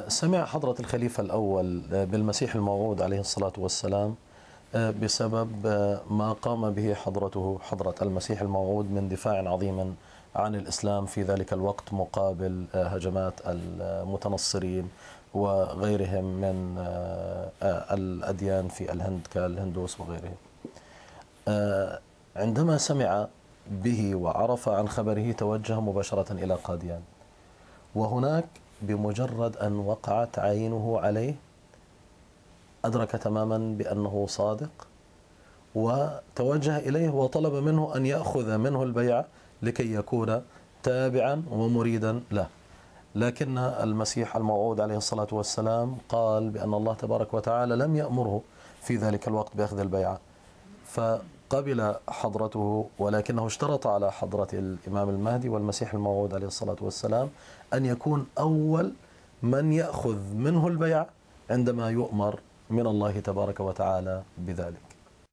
سمع حضرة الخليفة الأول بالمسيح الموعود عليه الصلاة والسلام بسبب ما قام به حضرة المسيح الموعود من دفاع عظيم عن الإسلام في ذلك الوقت مقابل هجمات المتنصرين وغيرهم من الأديان في الهند كالهندوس وغيرهم. عندما سمع به وعرف عن خبره توجه مباشرة إلى قاديان، وهناك بمجرد أن وقعت عينه عليه أدرك تماما بأنه صادق، وتوجه إليه وطلب منه أن يأخذ منه البيعة لكي يكون تابعا ومريدا له. لكن المسيح الموعود عليه الصلاة والسلام قال بأن الله تبارك وتعالى لم يأمره في ذلك الوقت بأخذ البيعة، فقبل حضرته، ولكنه اشترط على حضرة الإمام المهدي والمسيح الموعود عليه الصلاة والسلام أن يكون أول من يأخذ منه البيعة عندما يؤمر من الله تبارك وتعالى بذلك.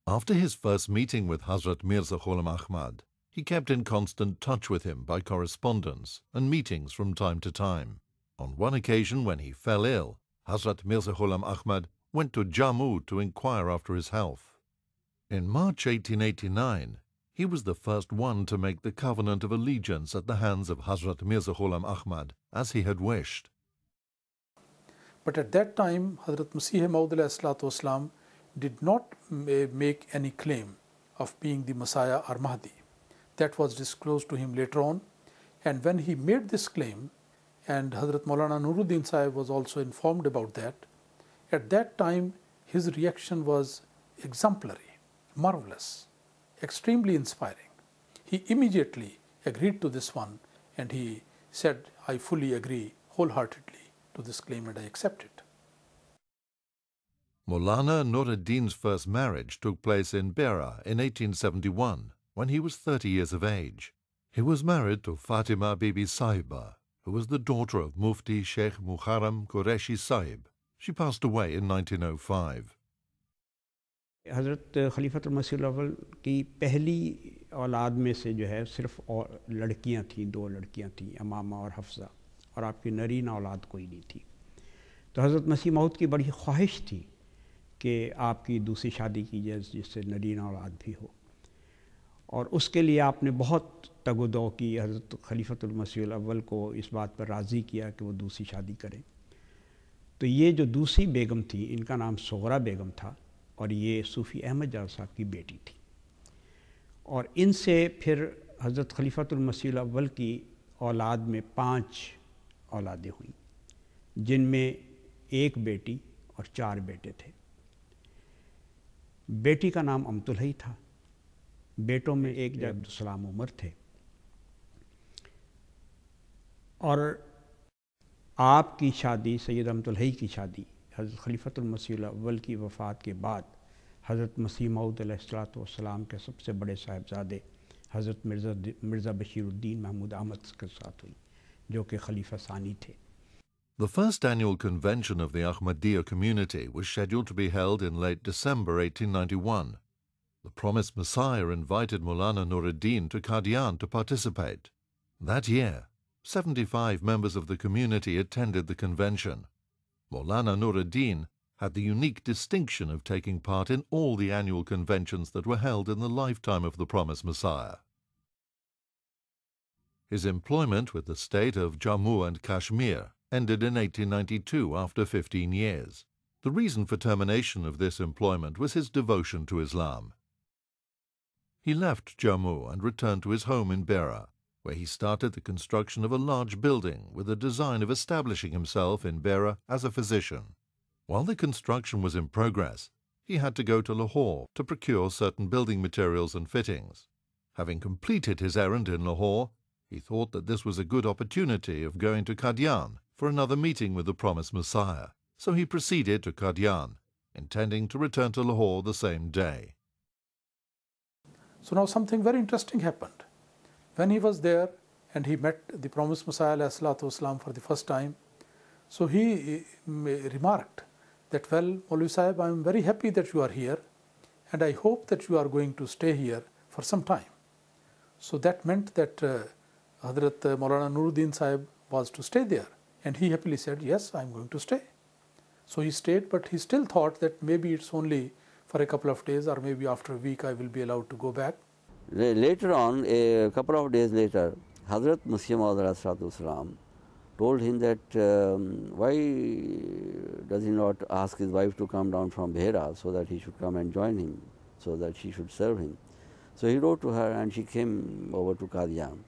After his first meeting with Hazrat Mirza Ghulam Ahmad, he kept in constant touch with him by correspondence and meetings from time to time. On one occasion when he fell ill, Hazrat Mirza Ghulam Ahmad went to Jammu to inquire after his health. In March 1889, he was the first one to make the covenant of allegiance at the hands of Hazrat Mirza Ghulam Ahmad, as he had wished. But at that time, Hadhrat Masih Maud did not make any claim of being the Messiah or Mahdi. That was disclosed to him later on. And when he made this claim, and Hadhrat Maulana Nur-ud-Din Sahib was also informed about that, at that time his reaction was exemplary, marvelous, extremely inspiring. He immediately agreed to this one, and he said, I fully agree wholeheartedly to this claim and I accept it. Maulana Nur-ud-Din's first marriage took place in Beira in 1871, when he was 30 years of age. He was married to Fatima Bibi Sahiba, who was the daughter of Mufti Sheikh Muharram Qureshi Sahib. She passed away in 1905. हज़रत खलीफतुल मसीह अव्वल की पहली औलाद में से जो है सिर्फ और लड़कियां थीं, 2 लड़कियां थीं, अमामा और हफ्सा, और आपकी नरीन औलाद कोई नहीं थी। तो हज़रत मसीह मौद की बड़ी ख्वाहिश थी कि आपकी दूसरी शादी की जाए जिससे नरीन औलाद भी हो, और उसके लिए आपने बहुत तगदो की, हज़रत खलीफतुल मसीह अव्वल को इस बात पर राज़ी किया कि वो दूसरी शादी करें। तो ये जो दूसरी बेगम थी, इनका नाम सुगरा बेगम था, और ये सूफ़ी अहमद जान साहब की बेटी थी। और इनसे फिर हज़रत खलीफतुल मसीह अव्वल की औलाद में 5 औलादें हुई, जिनमें 1 बेटी और 4 बेटे थे। बेटी का नाम अमतुलही था, बेटों में एक अब्दुलसलाम उमर थे। और आपकी शादी, सैयद अमतुलही की शादी, हज़रत खलीफतुल मसीह अव्वल की वफ़ात के बाद हज़रत मसीह मौऊद अलैहिस्सलाम के सबसे बड़े साहिबजादे हज़रत मिर्ज़ा बशीरुद्दीन महमूद अहमद के साथ हुई, जो कि खलीफा सानी थे। The first annual convention of the Ahmadiyya community was scheduled to be held in late December 1891. The promised Messiah invited Maulana Nur-ud-Din to Qadian to participate. That year, 75 members of the community attended the convention. Maulana Nur-ud-Din had the unique distinction of taking part in all the annual conventions that were held in the lifetime of the promised Messiah. His employment with the state of Jammu and Kashmir ended in 1892 after 15 years. The reason for termination of this employment was his devotion to Islam. He left Jammu and returned to his home in Beira, where he started the construction of a large building with the design of establishing himself in Beira as a physician. While the construction was in progress, he had to go to Lahore to procure certain building materials and fittings. Having completed his errand in Lahore, he thought that this was a good opportunity of going to Qadian for another meeting with the promised Messiah, so he proceeded to Qadian, intending to return to Lahore the same day. So now something very interesting happened. When he was there and he met the promised Messiah ﷺ for the first time, so he remarked that, well, Maulvi Sahib, I am very happy that you are here, and I hope that you are going to stay here for some time. So that meant that Hadhrat Maulana Nur-ud-Din Sahib was to stay there And he happily said, yes, I'm going to stay. So he stayed, but he still thought that maybe it's only for a couple of days, or maybe after a week I will be allowed to go back. Later on, a couple of days later, Hadhrat Masih told him that why does he not ask his wife to come down from Behra so that he should come and join him, so that she should serve him. So he wrote to her and she came over to Qadian.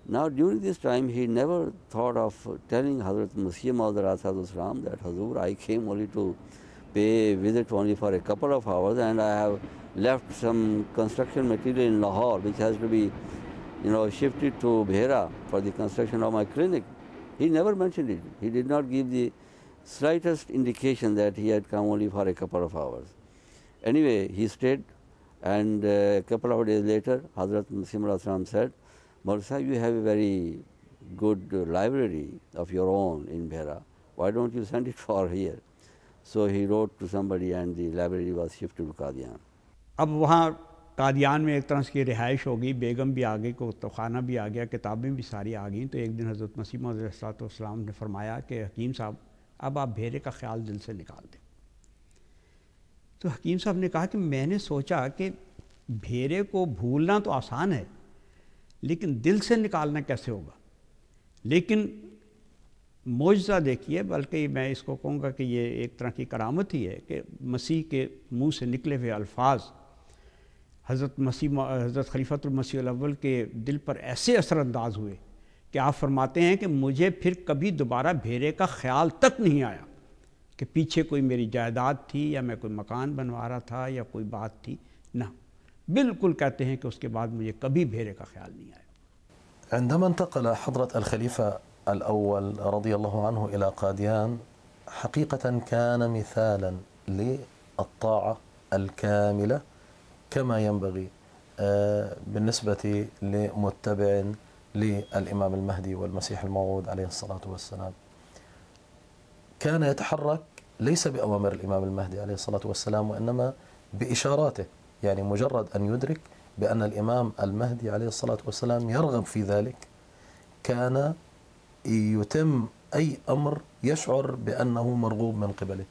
Now during this time he never thought of telling Hadhrat Masih that Hazur, I came only to pay a visit only for a couple of hours, and I have left some construction material in Lahore which has to be shifted to Behra for the construction of my clinic. He never mentioned it. He did not give the slightest indication that he had come only for a couple of hours. Anyway, he stayed, and a couple of days later, Hadhrat Masih said, Maulana Sahib, you have a very good library of your own in Behra. Why don't you send it for here? So he wrote to somebody, and the library was shifted to Qadian. अब वहाँ कादियान में एक तरह की रिहाइश हो गई, बेगम भी आ गई, कुतुबखाना भी आ गया, किताबें भी सारी आ गई। तो एक दिन हज़रत मसीह मौऊद अलैहिस्सलाम ने फरमाया कि हकीम साहब, अब आप भेरे का ख्याल दिल से निकाल दें। तो हकीम साहब ने कहा कि मैंने सोचा कि भेरे को भूलना तो आसान है, लेकिन दिल से निकालना कैसे होगा। लेकिन मौजज़ा देखिए, बल्कि मैं इसको कहूँगा कि ये एक तरह की करामत ही है कि मसीह के मुँह से निकले हुए अल्फाज हज़रत खलीफतुल मसीह अव्वल के दिल पर ऐसे असरअंदाज हुए कि आप फरमाते हैं कि मुझे फिर कभी दोबारा भेरे का ख्याल तक नहीं आया कि पीछे कोई मेरी जायदाद थी या मैं कोई मकान बनवा रहा था या कोई बात थी। ना, बिल्कुल कहते हैं कि उसके बाद मुझे कभी भेरे का ख्याल नहीं आया। عندما انتقل حضرة الخليفة الأول رضي الله عنه إلى قاديان حقيقة كان مثالا للطاعة الكاملة كما ينبغي بالنسبة لمتبع للإمام المهدي والمسيح الموعود عليه الصلاة والسلام. كان يتحرك ليس بأوامر الإمام المهدي عليه الصلاة والسلام، وإنما بإشاراته، يعني مجرد أن يدرك بأن الإمام المهدي عليه الصلاة والسلام يرغب في ذلك كان يتم أي أمر يشعر بأنه مرغوب من قبله.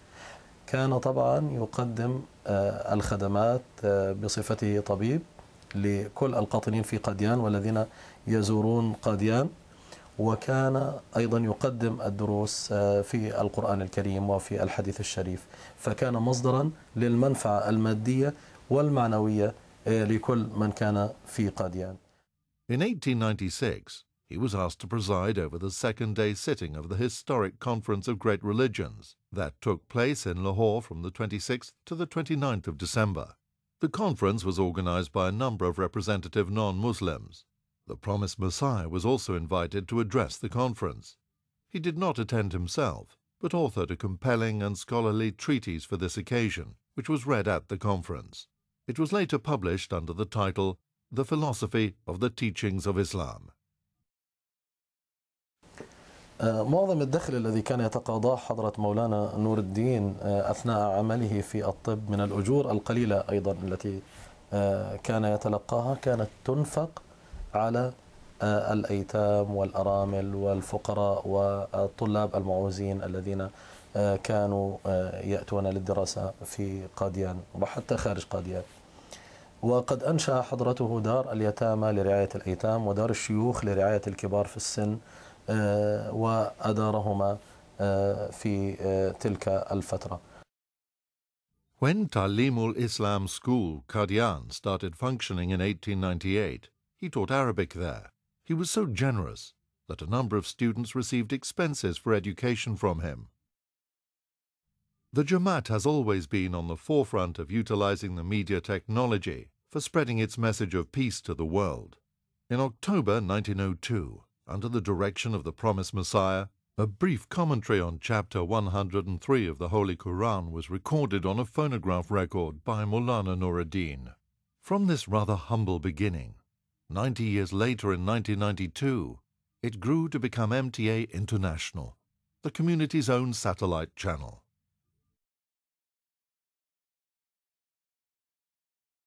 كان طبعا يقدم الخدمات بصفته طبيب لكل القاطنين في قاديان والذين يزورون قاديان، وكان أيضا يقدم الدروس في القرآن الكريم وفي الحديث الشريف، فكان مصدرا للمنفعة المادية والمعنوية لكل من كان في قاديان. In 1896, he was asked to preside over the second-day sitting of the historic Conference of Great Religions that took place in Lahore from the 26th to the 29th of December. The conference was organized by a number of representative non-Muslims. The promised Messiah was also invited to address the conference. He did not attend himself, but authored a compelling and scholarly treatise for this occasion, which was read at the conference. It was later published under the title, The Philosophy of the Teachings of Islam. معظم الدخل الذي كان يتقاضاه حضرة مولانا نور الدين أثناء عمله في الطب من الأجور القليلة أيضا التي كان يتلقاها كانت تنفق على الأيتام والأرامل والفقراء والطلاب المعوزين الذين كانوا يأتون للدراسة في قاديان وحتى خارج قاديان. وقد أنشأ حضرته دار اليتامى لرعاية الأيتام ودار الشيوخ لرعاية الكبار في السن، وأدارهما في تلك الفترة. When Talimul Islam School, Qadian, started functioning in 1898, he taught Arabic there. He was so generous that a number of students received expenses for education from him. The Jamaat has always been on the forefront of utilizing the media technology for spreading its message of peace to the world. In October 1902, under the direction of the promised Messiah, a brief commentary on chapter 103 of the Holy Quran was recorded on a phonograph record by Maulana Nur-ud-Din. From this rather humble beginning, 90 years later in 1992, it grew to become MTA International, the community's own satellite channel.